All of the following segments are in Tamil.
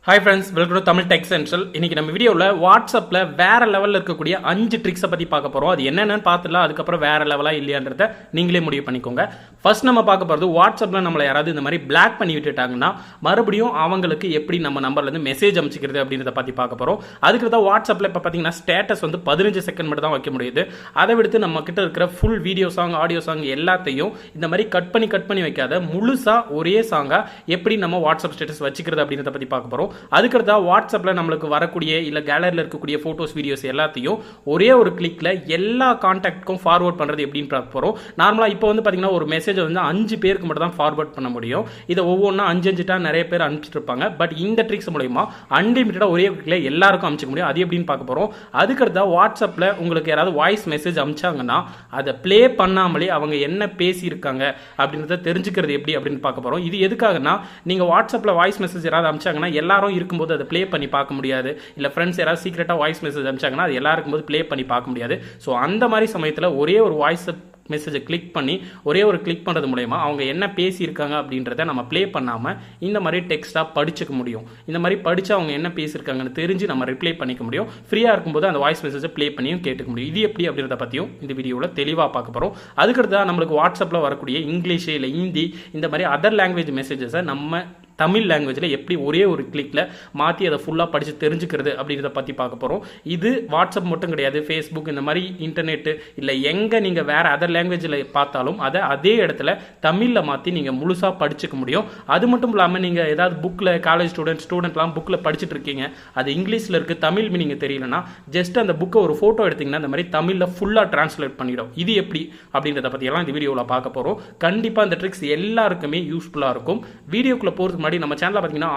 Hi friends, welcome to Tamil Tech Central. இன்னைக்கு நம்ம வீடியோல வாட்ஸ்அப்ல வேற லெவல்ல இருக்கக்கூடிய 5 ட்ரிக்ஸை பத்தி பார்க்க போறோம். அது என்னென்னு பார்த்துடலாம். அதுக்கப்புறம் வேற லெவலா இல்லையான்றத நீங்களே முடிவு பண்ணிக்கோங்க. ஃபர்ஸ்ட் நம்ம பார்க்க போறது வாட்ஸ்அப்ல நம்மள யாராவது இந்த மாதிரி பிளாக் பண்ணி விட்டுட்டாங்கன்னா மறுபடியும் அவங்களுக்கு எப்படி நம்ம நம்பர்ல இருந்து மெசேஜ் அனுப்பிச்சிக்கிறது அப்படின்றத பத்தி பார்க்க போறோம். அதுக்கு தான் வாட்ஸ்அப்ல இப்ப பாத்தீங்கன்னா ஸ்டேட்டஸ் வந்து 15 செகண்ட் மட்டும் தான் வைக்க முடியுது. அதை விடுத்து நம்ம கிட்ட இருக்கிற full video song, audio song எல்லாத்தையும் இந்த மாதிரி கட் பண்ணி வைக்காத முழுசா ஒரே சாங்கா எப்படி நம்ம வாட்ஸ்அப் ஸ்டேட்டஸ் வச்சுக்கிறது அப்படின்றத பத்தி பார்க்க போறோம். அதுக்கடுத்தா வாட்ஸ்அப்ல நம்மளுக்கு வரக்கூடிய இல்ல கேலரியில் இருக்கக்கூடிய போட்டோஸ், வீடியோஸ் எல்லாத்தையும் ஒரே ஒரு கிளிக்ல எல்லா கான்டாக்ட்க்கும் ஃபார்வர்ட் பண்றது எப்படின்னு பார்க்க போறோம். நார்மலா இப்போ வந்து பாத்தீங்கன்னா ஒரு மெசேஜ் வந்து 5 பேருக்கு மட்டும் தான் ஃபார்வர்ட் பண்ண முடியும். இதை ஒவ்வொன்றா 5 நிறைய பேர் அனுப்பிச்சிட்டு இருப்பாங்க. பட் இந்த ட்ரிக்ஸ் மூலமா அன்லிமிட்டடா ஒரே கிளிக்ல எல்லாருக்கும் அனுப்பிச்சிக்க முடியும். அது எப்படின்னு பார்க்க போறோம். அதுக்கடுத்தா வாட்ஸ்அப்ல உங்களுக்கு யாராவது வாய்ஸ் மெசேஜ் அனுப்பிச்சாங்கன்னா அதை பிளே பண்ணாமலே அவங்க என்ன பேசியிருக்காங்க அப்படின்றத தெரிஞ்சுக்கிறது எப்படி அப்படின்னு பார்க்க போறோம். இது எதுக்காகனா, நீங்க வாட்ஸ்அப்ல வாய்ஸ் மெசேஜ் யாராவது அனுப்பிச்சாங்கன்னா எல்லாரும் இருக்கும்போது அதை ப்ளே பண்ணி பார்க்க முடியாது. இல்ல ஃப்ரெண்ட்ஸ் யாராவது சீக்ரெட்டா வாய்ஸ் மெசேஜ் அனுப்பிச்சாங்கன்னா அது எல்லாருக்கும் போது ப்ளே பண்ணி பார்க்க முடியாது. ஸோ அந்த மாதிரி சமயத்தில் ஒரே ஒரு வாய்ஸ் மெசேஜை கிளிக் பண்ணி ஒரே ஒரு கிளிக் பண்ணுறது மூலயமா அவங்க என்ன பேசியிருக்காங்க அப்படின்றத நம்ம ப்ளே பண்ணாமல் இந்த மாதிரி டெக்ஸ்ட்டாக படிச்சுக்க முடியும். இந்த மாதிரி படித்து அவங்க என்ன பேசியிருக்காங்கன்னு தெரிஞ்சு நம்ம ரிப்ளை பண்ணிக்க முடியும். ஃப்ரீயாக இருக்கும்போது அந்த வாய்ஸ் மெசேஜை ப்ளே பண்ணியும் கேட்டுக்க முடியும். இது எப்படி அப்படின்றத பற்றியும் இந்த வீடியோவில் தெளிவாக பார்க்க போகிறோம். அதுக்கடுத்து நம்மளுக்கு வாட்ஸ்அப்பில் வரக்கூடிய இங்கிலீஷ் இல்லை ஹிந்தி இந்த மாதிரி அதர் லாங்குவேஜ் மெசேஜஸை நம்ம தமிழ் லாங்குவேஜில் எப்படி ஒரே ஒரு கிளிக்கில் மாற்றி அதை ஃபுல்லாக படித்து தெரிஞ்சுக்கிறது அப்படின்றத பற்றி பார்க்க போகிறோம். இது வாட்ஸ்அப் மட்டும் கிடையாது, ஃபேஸ்புக் இந்த மாதிரி இன்டர்நெட்டு இல்லை எங்கே நீங்கள் வேறு அதர் லாங்குவேஜில் பார்த்தாலும் அதை அதே இடத்துல தமிழில் மாற்றி நீங்கள் முழுசாக படிச்சுக்க முடியும். அது மட்டும் இல்லாமல் நீங்கள் ஏதாவது புக்கில் காலேஜ் ஸ்டூடெண்ட்லாம் புக்கில் படிச்சுட்டு இருக்கீங்க, அது இங்கிலீஷில் இருக்குது, தமிழ் மீனிங் தெரியலனா ஜஸ்ட் அந்த புக்கை ஒரு ஃபோட்டோ எடுத்திங்கன்னா இந்த மாதிரி தமிழில் ஃபுல்லாக டிரான்ஸ்லேட் பண்ணிடும். இது எப்படி அப்படின்றத பற்றியெல்லாம் இந்த வீடியோவில் பார்க்க போகிறோம். கண்டிப்பாக இந்த ட்ரிக்ஸ் எல்லாருக்குமே யூஸ்ஃபுல்லாக இருக்கும். வீடியோக்குள்ளே போகிறதுக்கு நம்ம சேனல்ல பாத்தீங்கன்னா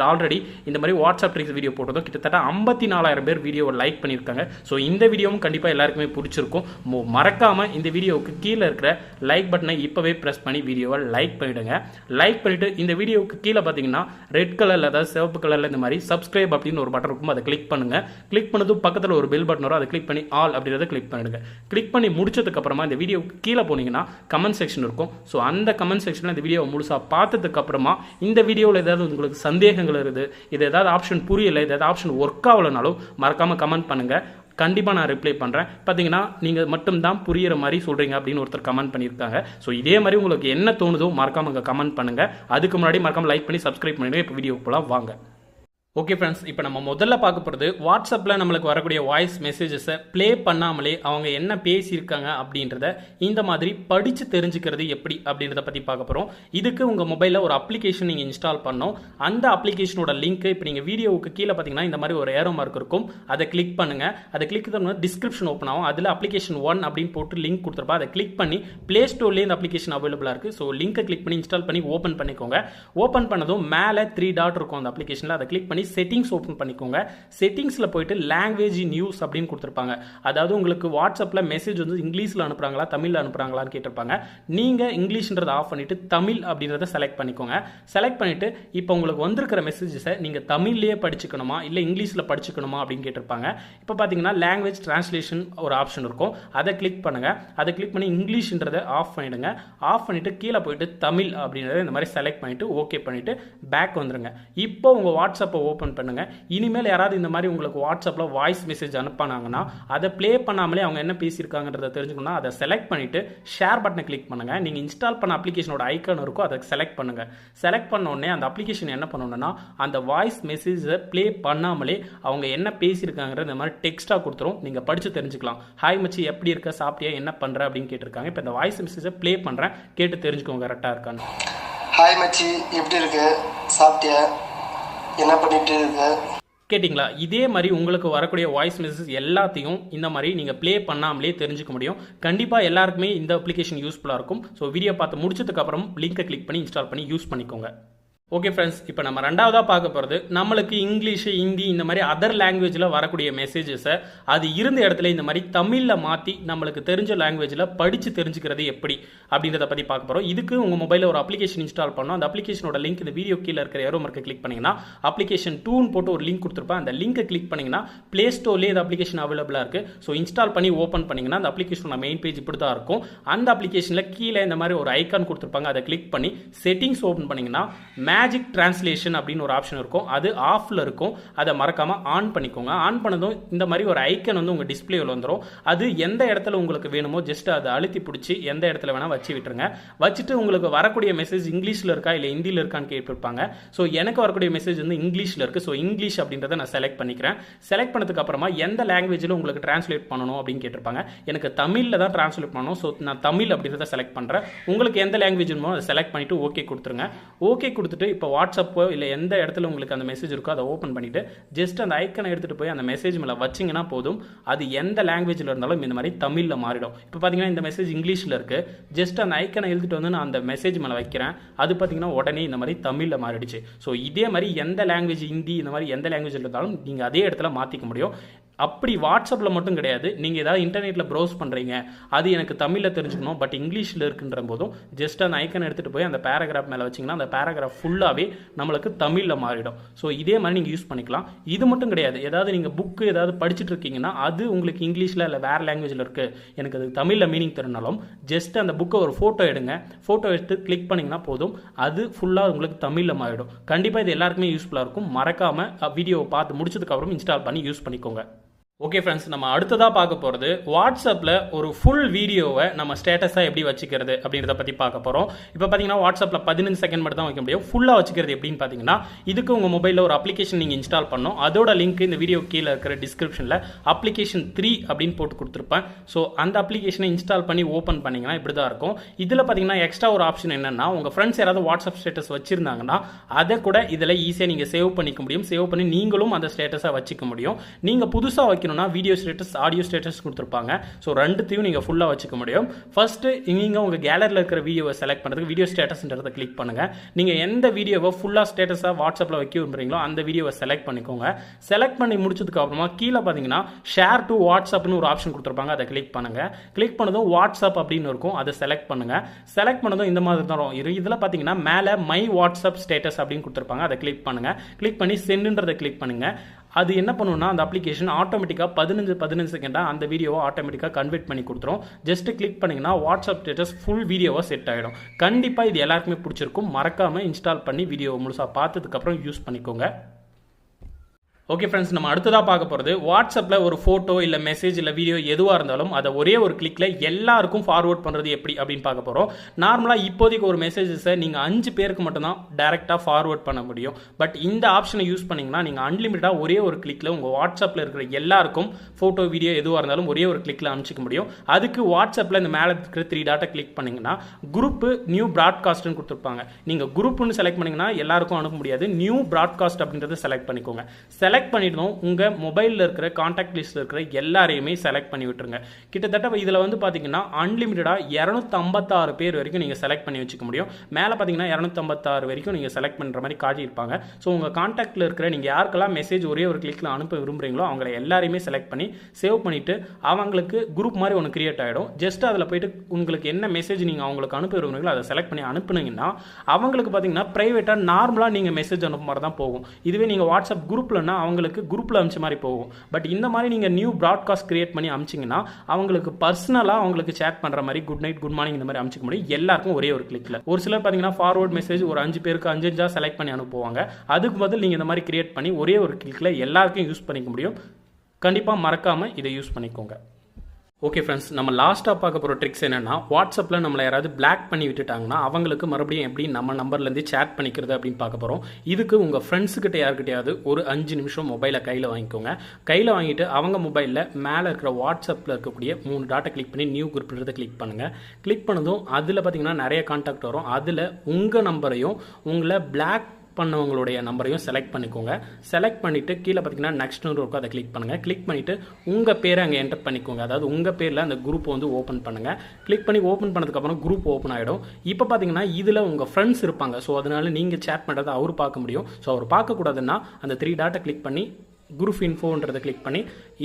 ஆல்ரெடி இந்த மாதிரி வாட்ஸ்அப் ட்ரிக்ஸ் வீடியோ போட்டதும் கிட்டத்தட்ட 54,000 பேர் வீடியோவை லைக் பண்ணியிருக்காங்க. ஸோ இந்த வீடியோவும் கண்டிப்பாக எல்லாருக்குமே பிடிச்சிருக்கும். மறக்காம இந்த வீடியோவுக்கு கீழே இருக்கிற லைக் பட்டனை இப்பவே பிரஸ் பண்ணி வீடியோவை லைக் பண்ணிடுங்க. லைக் பண்ணிட்டு இந்த வீடியோவுக்கு கீழே பார்த்தீங்கன்னா ரெட் கலர்ல, அதாவது சிவப்பு கலர்ல இந்த மாதிரி சப்ஸ்கிரைப் அப்படின்னு ஒரு பட்டன் இருக்கும், அதை கிளிக் பண்ணுங்க. கிளிக் பண்ணதும் பக்கத்தில் ஒரு பெல் பட்டன் வரும், அதை கிளிக் பண்ணி ஆல் அப்படின்றத கிளிக் பண்ணிடுங்க. கிளிக் பண்ணி முடிச்சதுக்கு அப்புறமா இந்த வீடியோவுக்கு கீழே போனீங்கன்னா கமெண்ட் செக்ஷன் இருக்கும். ஸோ அந்த கமெண்ட் செக்ஷனில் இந்த வீடியோவை முழுசா பார்த்ததுக்கு அப்புறமா இந்த வீடியோவில் ஏதாவது உங்களுக்கு சந்தேகங்கள் இருக்குது, இது ஏதாவது ஆப்ஷன் புரியல, இது ஏதாவது ஆப்ஷன் ஒர்க் ஆகலனாலும் மறக்காம கமெண்ட் பண்ணுங்க. கண்டிப்பாக நான் ரிப்ளை பண்ணுறேன். பார்த்தீங்கன்னா நீங்கள் மட்டும் தான் புரியுற மாதிரி சொல்கிறீங்க அப்படின்னு ஒருத்தர் கமெண்ட் பண்ணியிருக்காங்க. ஸோ இதே மாதிரி உங்களுக்கு என்ன தோணுதோ மறக்காம அங்கே கமெண்ட் பண்ணுங்க. அதுக்கு முன்னாடி மறக்காம லைக் பண்ணி சப்ஸ்கிரைப் பண்ணிடுங்க. இப்போ வீடியோ போலாம் வாங்க. ஓகே ஃப்ரெண்ட்ஸ், இப்போ நம்ம முதல்ல பார்க்க போகிறது வாட்ஸ்அப்பில் நம்மளுக்கு வரக்கூடிய வாய்ஸ் மெசேஜஸை ப்ளே பண்ணாமலே அவங்க என்ன பேசியிருக்காங்க அப்படின்றத இந்த மாதிரி படித்து தெரிஞ்சுக்கிறது எப்படி அப்படின்றத பற்றி பார்க்க போகிறோம். இதுக்கு உங்கள் மொபைலில் ஒரு அப்ளிகேஷன் நீங்கள் இன்ஸ்டால் பண்ணணும். அந்த அப்ளிகேஷனோட லிங்க்கு இப்போ நீங்கள் வீடியோவுக்கு கீழே பார்த்தீங்கன்னா இந்த மாதிரி ஒரு ஏரோ மார்க் இருக்கும், அதை கிளிக் பண்ணுங்கள். அதை கிளிக் பண்ண டிஸ்கிரிப்ஷன் ஓப்பன் ஆகும். அதில் அப்ளிகேஷன் 1 அப்படின்னு போட்டு லிங்க் கொடுத்துருப்பா. அதை கிளிக் பண்ணி ப்ளே ஸ்டோர்லேயே இந்த அப்ளிகேஷன் அவைலபிளாக இருக்குது. ஸோ லிங்கை கிளிக் பண்ணி இன்ஸ்டால் பண்ணி ஓப்பன் பண்ணிக்கோங்க. ஓப்பன் பண்ணதும் மேலே 3 டாட் இருக்கும் அந்த அப்ளிகேஷனில், அதை கிளிக் பண்ணி செட்டிங்ஸ் ஓபன் பண்ணிக்கோங்க. செட்டிங்ஸ்ல போயிட்டு லாங்குவேஜ் நியூஸ் அப்படின்னு கொடுத்திருப்பாங்க. அதாவது உங்களுக்கு வாட்ஸ்அப்ல மெசேஜ் வந்து இங்கிலீஷ்ல அனுப்புறாங்களா தமிழ்ல அனுப்புறாங்களான்னு கேட்டிருப்பாங்க. நீங்க இங்கிலீஷ்ன்றதை ஆஃப் பண்ணிட்டு தமிழ் அப்படின்றத செலக்ட் பண்ணிக்கோங்க. செலக்ட் பண்ணிட்டு இப்போ உங்களுக்கு வந்திருக்கிற மெசேஜஸை நீங்க தமிழ்லயே படிச்சுக்கணுமா இல்ல இங்கிலீஷ்ல படிச்சுக்கணுமா அப்படின்னு கேட்டிருப்பாங்க. இப்போ பாத்தீங்கன்னா லாங்குவேஜ் டிரான்ஸ்லேஷன் ஒரு ஆப்ஷன் இருக்கும், அதை கிளிக் பண்ணுங்க. அதை கிளிக் பண்ணி இங்கிலீஷ்ன்றதை ஆஃப் பண்ணிடுங்க. ஆஃப் பண்ணிட்டு கீழே போயிட்டு தமிழ் அப்படின்றத இந்த மாதிரி செலக்ட் பண்ணிட்டு ஓகே பண்ணிட்டு பேக் வந்துருங்க. இப்போ உங்க வாட்ஸ்அப்பை ஓபன் பண்ணுங்க. இனிமேல் யாராவது இந்த மாதிரி உங்களுக்கு வாட்ஸ்அப்ல வாய்ஸ் மெசேஜ் அனுப்பினாங்கன்னா அதை ப்ளே பண்ணாமலே அவங்க என்ன பேசியிருக்காங்கன்றத தெரிஞ்சுக்கணும்னா அதை செலக்ட் பண்ணிட்டு ஷேர் பட்டனை கிளிக் பண்ணுங்க. நீங்க இன்ஸ்டால் பண்ண அப்ளிகேஷனோட ஐக்கான் இருக்கும், அதை செலக்ட் பண்ணுங்க. செலக்ட் பண்ண உடனே அந்த அப்ளிகேஷன் என்ன பண்ணணும்னா அந்த வாய்ஸ் மெசேஜை ப்ளே பண்ணாமலே அவங்க என்ன பேசியிருக்காங்கன்ற இந்த மாதிரி டெக்ஸ்டா கொடுத்துரும். நீங்க படிச்சு தெரிஞ்சுக்கலாம். ஹாய் மச்சி, எப்படி இருக்க, சாப்பிட்டியா, என்ன பண்ற அப்படின்னு கேட்டிருக்காங்க. இப்போ இந்த வாய்ஸ் மெசேஜை ப்ளே பண்றேன், கேட்டு தெரிஞ்சுக்கோங்க கரெக்டா இருக்கான்னு. ஹாய் மச்சி, எப்படி இருக்கு, சாப்பிட்டியா, என்ன பண்ணிட்டு இருக்க கேட்டிங்களா? இதே மாதிரி உங்களுக்கு வரக்கூடிய வாய்ஸ் மெசேஜ் எல்லாத்தையும் இந்த மாதிரி நீங்கள் ப்ளே பண்ணாமலே தெரிஞ்சுக்க முடியும். கண்டிப்பாக எல்லாருக்குமே இந்த அப்ளிகேஷன் யூஸ்ஃபுல்லாக இருக்கும். ஸோ வீடியோ பார்த்து முடிச்சதுக்கு அப்புறம் லிங்கை கிளிக் பண்ணி இன்ஸ்டால் பண்ணி யூஸ் பண்ணிக்கோங்க. ஓகே ஃப்ரெண்ட்ஸ், இப்போ நம்ம ரெண்டாவதாக பார்க்க போகிறது நம்மளுக்கு இங்கிலீஷ், ஹிந்தி இந்த மாதிரி அதர் லாங்குவேஜில் வரக்கூடிய மெசேஜஸை அது இருந்த இடத்துல இந்த மாதிரி தமிழில் மாற்றி நம்மளுக்கு தெரிஞ்ச லாங்குவேஜில் படித்து தெரிஞ்சுக்கிறது எப்படி அப்படின்றத பற்றி பார்க்க போகிறோம். இதுக்கு உங்கள் மொபைலில் ஒரு அப்ளிகேஷன் இன்ஸ்டால் பண்ணணும். அந்த அப்ளிகேஷனோட லிங்க் இந்த வீடியோ கீழே இருக்கிற ஏரோ மார்க்கை கிளிக் பண்ணிங்கன்னா அப்ளிகேஷன் 2 போட்டு ஒரு லிங்க் கொடுத்துருப்பேன். அந்த லிங்கை கிளிக் பண்ணிங்கன்னா ப்ளே ஸ்டோர்லேயே இந்த அப்ளிகேஷன் அவைலபிளாக இருக்குது. ஸோ இன்ஸ்டால் பண்ணி ஓப்பன் பண்ணிங்கன்னா அந்த அப்ளிகேஷனோட மெயின் பேஜ் இப்படி தான் இருக்கும். அந்த அப்ளிகேஷனில் கீழே இந்த மாதிரி ஒரு ஐக்கான் கொடுத்துருப்பாங்க, அதை கிளிக் பண்ணி செட்டிங்ஸ் ஓப்பன் பண்ணிங்கன்னா மேஜிக் டிரான்ஸ்லேஷன் அப்படின்னு ஒரு ஆப்ஷன் இருக்கும், அது ஆஃப்ல இருக்கும். அதை மறக்காம ஆன் பண்ணிக்கோங்க. ஆன் பண்ணதும் இந்த மாதிரி ஒரு ஐக்கன் வந்து உங்க டிஸ்பிளேவில் வந்துடும். அது எந்த இடத்துல உங்களுக்கு வேணுமோ ஜஸ்ட் அதை அழுத்தி பிடிச்சி எந்த இடத்துல வேணா வச்சு விட்டுருங்க. வச்சுட்டு உங்களுக்கு வரக்கூடிய மெசேஜ் இங்கிலீஷ்ல இருக்கா இல்லை ஹிந்தியில் இருக்கான்னு கேட்டிருப்பாங்க. ஸோ எனக்கு வரக்கூடிய மெசேஜ் வந்து இங்கிலீஷ்ல இருக்கு. ஸோ இங்கிலீஷ் அப்படின்றத நான் செலக்ட் பண்ணிக்கிறேன். செலக்ட் பண்ணதுக்கு அப்புறமா எந்த லாங்குவேஜில் உங்களுக்கு டிரான்ஸ்லேட் பண்ணணும் அப்படின்னு கேட்டிருப்பாங்க. எனக்கு தமிழில் தான் டிரான்ஸ்லேட் பண்ணணும். ஸோ நான் தமிழ் அப்படின்றத செலக்ட் பண்ணுறேன். உங்களுக்கு எந்த லாங்குவேஜ் வேணுமோ அதை செலக்ட் பண்ணிட்டு ஓகே கொடுத்துருங்க. ஓகே கொடுத்துட்டு இப்போ வாட்ஸ்அப்போ இல்லை எந்த இடத்துல உங்களுக்கு அந்த மெசேஜ் இருக்கோ அதை ஓப்பன் பண்ணிட்டு ஜஸ்ட் அந்த ஐக்கனை எடுத்துட்டு போய் அந்த மெசேஜ் மேலே வச்சிங்கன்னா போதும். அது எந்த லாங்குவேஜில் இருந்தாலும் இந்த மாதிரி தமிழில் மாறிடும். இப்போ பார்த்தீங்கன்னா இந்த மெசேஜ் இங்கிலீஷில் இருக்கு. ஜஸ்ட் அந்த ஐக்கனை எழுதிட்டு வந்து நான் அந்த மெசேஜ் மேலே வைக்கிறேன். அது பார்த்தீங்கன்னா உடனே இந்த மாதிரி தமிழில் மாறிடுச்சு. ஸோ இதே மாதிரி எந்த லாங்குவேஜ் ஹிந்தி இந்த மாதிரி எந்த லாங்குவேஜில் இருந்தாலும் நீங்கள் அதே இடத்துல மாற்றிக்க முடியும். அப்படி வாட்ஸ்அப்பில் மட்டும் கிடையாது, நீங்கள் ஏதாவது இன்டர்நெட்டில் ப்ரௌஸ் பண்ணுறீங்க, அது எனக்கு தமிழில் தெரிஞ்சுக்கணும் பட் இங்கிலீஷில் இருக்குன்ற போதும் ஜஸ்ட் அந்த ஐக்கன் எடுத்துகிட்டு போய் அந்த பேராகிராஃப் மேலே வச்சிங்கன்னா அந்த பேராகிராஃப் ஃபுல்லாகவே நம்மளுக்கு தமிழில் மாறிடும். ஸோ இதே மாதிரி நீங்கள் யூஸ் பண்ணிக்கலாம். இது மட்டும் கிடையாது, ஏதாவது நீங்கள் புக்கு ஏதாவது படிச்சுட்டு இருக்கீங்கன்னா அது உங்களுக்கு இங்கிலீஷில் இல்லை வேறு லாங்குவேஜில் இருக்குது, எனக்கு அது தமிழில் மீனிங் தெரினாலும் ஜஸ்ட் அந்த புக்கை ஒரு ஃபோட்டோ எடுங்க. ஃபோட்டோ எடுத்து கிளிக் பண்ணிங்கன்னா போதும், அது ஃபுல்லாக உங்களுக்கு தமிழில் மாறிடும். கண்டிப்பாக இது எல்லாருக்குமே யூஸ்ஃபுல்லாக இருக்கும். மறக்காமல் வீடியோவை பார்த்து முடிச்சதுக்கப்புறம் இன்ஸ்டால் பண்ணி யூஸ் பண்ணிக்கோங்க. ஓகே ஃப்ரெண்ட்ஸ், நம்ம அடுத்ததாக பார்க்க போகிறது வாட்ஸ்அப்பில் ஒரு ஃபுல் வீடியோவை நம்ம ஸ்டேட்டஸாக எப்படி வச்சுக்கிறது அப்படின்றத பற்றி பார்க்க போகிறோம். இப்போ பார்த்தீங்கன்னா வாட்ஸ்அப்பில் 15 செகண்ட் மட்டும் தான் வைக்க முடியும். ஃபுல்லாக வச்சுக்கிறது எப்படின்னு பார்த்தீங்கன்னா, இதுக்கு உங்கள் மொபைலில் ஒரு அப்ளிகேஷன் நீங்கள் இன்ஸ்டால் பண்ணணும். அதோட லிங்க் இந்த வீடியோ கீழே இருக்கிற டிஸ்கிரிப்ஷனில் அப்ளிகேஷன் 3 அப்படின்னு போட்டு கொடுத்துருப்பேன். ஸோ அந்த அப்ளிகேஷனை இன்ஸ்டால் பண்ணி ஓப்பன் பண்ணிங்கன்னா இப்படி தான் இருக்கும். இதில் பார்த்தீங்கன்னா எக்ஸ்ட்ரா ஒரு ஆப்ஷன் என்னென்னா, உங்கள் ஃப்ரெண்ட்ஸ் யாராவது வாட்ஸ்அப் ஸ்டேட்டஸ் வச்சிருந்தாங்கன்னா அதை கூட இதில் ஈஸியாக நீங்கள் சேவ் பண்ணிக்க முடியும். சேவ் பண்ணி நீங்களும் அந்த ஸ்டேட்டஸாக வச்சுக்க முடியும். நீங்கள் புதுசாக வைக்க வீடியோ ஸ்டேட்டஸ் ஆடியோ ஸ்டேட்டஸ் கொடுத்துருப்பாங்க. ஸோ ரெண்டுத்தையும் நீங்கள் ஃபுல்லாக வச்சுக்க முடியும். ஃபர்ஸ்ட் நீங்கள் உங்கள் கேலரியில் இருக்கிற வீடியோவை செலக்ட் பண்ணுறதுக்கு வீடியோ ஸ்டேட்டஸ்ன்றதை கிளிக் பண்ணுங்க. நீங்கள் எந்த வீடியோவை ஃபுல்லாக ஸ்டேட்டஸாக வாட்ஸ்அப்பில் வைக்க விரும்புறீங்களோ அந்த வீடியோவை செலக்ட் பண்ணிக்கோங்க. செலக்ட் பண்ணி முடிச்சதுக்கு அப்புறமா கீழே பார்த்தீங்கன்னா ஷேர் டு வாட்ஸ்அப்னு ஒரு ஆப்ஷன் கொடுத்துருப்பாங்க. அதை கிளிக் பண்ணுங்க. கிளிக் பண்ணதும் வாட்ஸ்அப் அப்படின்னு இருக்கும், அதை செலக்ட் பண்ணுங்க. செலக்ட் பண்ணதும் இந்த மாதிரி தான் இதில் பார்த்தீங்கன்னா மேலே மை வாட்ஸ்அப் ஸ்டேட்டஸ் அப்படின்னு கொடுத்துருப்பாங்க. அதை கிளிக் பண்ணுங்க. கிளிக் பண்ணி சென்டுன்றதை கிளிக் பண்ணுங்க. அது என்ன பண்ணுன்னா, அந்த அப்ளிகேஷன் ஆட்டோமேட்டிக்காக 15 செகண்டாக அந்த வீடியோவை ஆட்டோமேட்டிக்காக கன்வெர்ட் பண்ணி கொடுத்துரும். ஜஸ்ட் கிளிக் பண்ணிங்கன்னா வாட்ஸ்அப் ஸ்டேட்டஸ் ஃபுல் வீடியோவாக செட் ஆகிடும். கண்டிப்பாக இது எல்லாருக்குமே பிடிச்சிருக்கும். மறக்காமல் இன்ஸ்டால் பண்ணி வீடியோவை முழுசாக பார்த்ததுக்கப்புறம் யூஸ் பண்ணிக்கோங்க. ஓகே ஃப்ரெண்ட்ஸ், நம்ம அடுத்ததாக பார்க்க போகிறது வாட்ஸ்அப்பில் ஒரு ஃபோட்டோ இல்லை மெசேஜ் இல்லை வீடியோ எதுவாக இருந்தாலும் அதை ஒரே ஒரு கிளிக்கில் எல்லாருக்கும் ஃபார்வர்ட் பண்ணுறது எப்படி அப்படின்னு பார்க்க போகிறோம். நார்மலாக இப்போதைக்கு ஒரு மெசேஜஸை நீங்கள் 5 பேருக்கு மட்டும்தான் டேரெக்டாக ஃபார்வர்ட் பண்ண முடியும். பட் இந்த ஆப்ஷனை யூஸ் பண்ணிங்கன்னா நீங்கள் அன்லிமிட்டடாக ஒரே ஒரு கிளிக்கில் உங்கள் வாட்ஸ்அப்பில் இருக்கிற எல்லாருக்கும் ஃபோட்டோ வீடியோ எதுவாக இருந்தாலும் ஒரே ஒரு கிளிக்கில் அனுப்பிச்சிக்க முடியும். அதுக்கு வாட்ஸ்அப்பில் இந்த மேலே இருக்கிற 3 டாட்டை கிளிக் பண்ணிங்கன்னா குரூப்பு நியூ ப்ராட்காஸ்ட்னு கொடுத்துருப்பாங்க. நீங்கள் குரூப்னு செலக்ட் பண்ணிங்கன்னா எல்லாருக்கும் அனுப்ப முடியாது. நியூ ப்ராட்காஸ்ட் அப்படின்றத செலக்ட் பண்ணிக்கோங்க. செலக்ட் பண்ணிட்டோம், உங்க மொபைலில் இருக்கிற கான்டாக்ட் லிஸ்ட்ல இருக்கிற எல்லாரையுமே செலக்ட் பண்ணி விட்டுருங்க. கிட்டத்தட்ட இதில் வந்து பார்த்தீங்கன்னா அன்லிமிட்டடா 256 பேர் வரைக்கும் நீங்கள் செலக்ட் பண்ணி வச்சுக்க முடியும். மேலே பார்த்தீங்கன்னா 256 வரைக்கும் நீங்கள் செலக்ட் பண்ணுற மாதிரி காட்டியிருப்பாங்க. ஸோ உங்கள் கான்டாக்டில் இருக்கிற நீங்கள் யாருக்கெல்லாம் மெசேஜ் ஒரே ஒரு கிளிக்கில் அனுப்ப விரும்புகிறீங்களோ அவங்களை எல்லாரையுமே செலக்ட் பண்ணி சேவ் பண்ணிவிட்டு அவங்களுக்கு குரூப் மாதிரி ஒன்று கிரியேட் ஆகிடும். ஜஸ்ட் அதில் போயிட்டு உங்களுக்கு என்ன மெசேஜ் நீங்கள் அவங்களுக்கு அனுப்ப விரும்புகிறீங்களோ அதை செலக்ட் பண்ணி அனுப்புனீங்கன்னா அவங்களுக்கு பார்த்தீங்கன்னா ப்ரைவேட்டாக நார்மலாக நீங்கள் மெசேஜ் அனுப்புற மாதிரி தான் போகும். இதுவே நீங்கள் வாட்ஸ்அப் குரூப்லன்னா அவங்களுக்கு குரூப்ல அனுப்பிச்ச மாதிரி போகும். பட் இந்த மாதிரி நீங்க நியூ ப்ராட்காஸ்ட் கிரியேட் பண்ணி அனுப்பிச்சிங்கன்னா அவங்களுக்கு பர்சனலா அவங்களுக்கு சேட் பண்ற மாதிரி குட் நைட் குட் மார்னிங் இந்த மாதிரி அனுப்பிச்சிக்க முடியும் எல்லாருக்கும் ஒரே ஒரு கிளிக்ல. ஒரு சிலர் பாத்தீங்கன்னா ஃபார்வர்ட் மெசேஜ் ஒரு 5 பேருக்கு 5 செலக்ட் பண்ணி அனுப்புவாங்க. அதுக்கு பதில் நீங்க இந்த மாதிரி கிரியேட் பண்ணி ஒரே ஒரு கிளிக்ல எல்லாருக்கும் யூஸ் பண்ணிக்க முடியும். கண்டிப்பா மறக்காம இதை யூஸ் பண்ணிக்கோங்க. ஓகே ஃப்ரெண்ட்ஸ், நம்ம லாஸ்ட்டாக பார்க்க போகிற ட்ரிக்ஸ் என்னென்னா, வாட்ஸ்அப்பில் நம்மளை யாராவது பிளாக் பண்ணி விட்டுட்டாங்கன்னா அவங்களுக்கு மறுபடியும் எப்படி நம்ம நம்பர்லேருந்து சேட் பண்ணிக்கிறது அப்படின்னு பார்க்க போகிறோம். இதுக்கு உங்கள் ஃப்ரெண்ட்ஸுக்கிட்ட யாருக்கிட்டையாவது ஒரு 5 நிமிஷம் மொபைலை கையில் வாங்கிக்கோங்க. கையில் வாங்கிட்டு அவங்க மொபைலில் மேலே இருக்கிற வாட்ஸ்அப்பில் இருக்கக்கூடிய 3 டாட்டை கிளிக் பண்ணி நியூ குரூப்ன்றதை கிளிக் பண்ணுங்கள். கிளிக் பண்ணதும் அதில் பார்த்தீங்கன்னா நிறைய கான்டாக்ட் வரும். அதில் உங்கள் நம்பரையும் உங்களை பிளாக் பண்ணவங்களுடைய நம்பரையும் செலக்ட் பண்ணிக்கோங்க. செலக்ட் பண்ணிவிட்டு கீழே பார்த்தீங்கன்னா நெக்ஸ்ட்னு இருக்கும், அதை கிளிக் பண்ணுங்கள். கிளிக் பண்ணிவிட்டு உங்கள் பேரை அங்கே என்டர் பண்ணிக்கோங்க. அதாவது உங்கள் பேரில் அந்த குரூப் வந்து ஓப்பன் பண்ணுங்கள். கிளிக் பண்ணி ஓப்பன் பண்ணதுக்கப்புறம் குரூப் ஓப்பன் ஆகிடும். இப்போ பார்த்தீங்கன்னா இதில் உங்கள் ஃப்ரெண்ட்ஸ் இருப்பாங்க. ஸோ அதனால நீங்கள் சேட் பண்ணுறதை அவர் பார்க்க முடியும். ஸோ அவர் பார்க்கக்கூடாதுன்னா அந்த 3 டாட்டை கிளிக் பண்ணி குரூப் இன்ஃபோன்றதை கிளிக் பண்ணி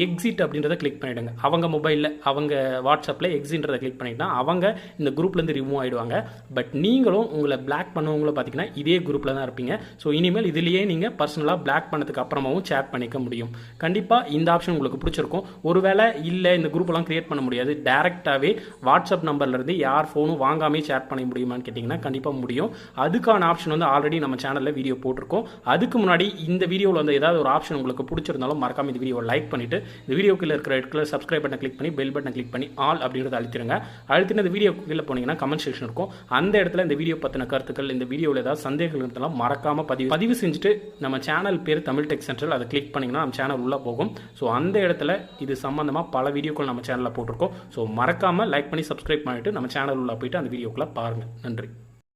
எக்ஸிட் அப்படின்றத கிளிக் பண்ணிவிடுங்க. அவங்க மொபைலில் அவங்க வாட்ஸ்அப்பில் எக்ஸின்றதை கிளிக் பண்ணிட்டா அவங்க இந்த குரூப்லேருந்து ரிமூவ் ஆகிடுவாங்க. பட் நீங்களும் உங்களை பிளாக் பண்ணவங்களும் பார்த்தீங்கன்னா இதே குரூப்பில் தான் இருப்பீங்க. ஸோ இனிமேல் இதுலேயே நீங்கள் பர்சனலாக பிளாக் பண்ணதுக்கு அப்புறமாவும் சேட் பண்ணிக்க முடியும். கண்டிப்பாக இந்த ஆப்ஷன் உங்களுக்கு பிடிச்சிருக்கும். ஒருவேளை இல்லை இந்த குரூப்பெல்லாம் கிரியேட் பண்ண முடியாது, டேரெக்டாகவே வாட்ஸ்அப் நம்பர்லேருந்து யார் ஃபோனும் வாங்காமே சேட் பண்ண முடியுமான்னு கேட்டிங்கன்னா கண்டிப்பாக முடியும். அதுக்கான ஆப்ஷன் வந்து ஆல்ரெடி நம்ம சேனலில் வீடியோ போட்டிருக்கோம். அதுக்கு முன்னாடி இந்த வீடியோவில் வந்து ஏதாவது ஒரு ஆப்ஷன் உங்களுக்கு பிடிச்சிருந்தாலும் மறக்காம இந்த வீடியோவை லைக் பண்ணிட்டு இந்த வீடியோக்குள்ள இருக்கிற ரெட் கலர் சப்ஸ்கிரைப் பட்டனை கிளிக் பண்ணி பெல் பட்டனை கிளிக் பண்ணி ஆல் அப்படின்றத அழுத்திடுங்க. அழுத்தின இந்த வீடியோக்குள்ள போனீங்கன்னா கமெண்ட் செக்ஷன் இருக்கும். அந்த இடத்துல இந்த வீடியோ பற்றின கருத்துக்கள், இந்த வீடியோவில் ஏதாவது சந்தேகங்கள் இருந்தாலும் மறக்காம பதிவு செஞ்சுட்டு நம்ம சேனல் பேர் தமிழ் டெக் சென்ட்ரல், அதை கிளிக் பண்ணிங்கன்னா நம்ம சேனல் உள்ளே போகும். ஸோ அந்த இடத்துல இது சம்மந்தமாக பல வீடியோக்கள் நம்ம சேனலில் போட்டிருக்கோம். ஸோ மறக்காம லைக் பண்ணி சப்ஸ்கிரைப் பண்ணிட்டு நம்ம சேனல் உள்ள போயிட்டு அந்த வீடியோக்குள்ள பாருங்கள். நன்றி.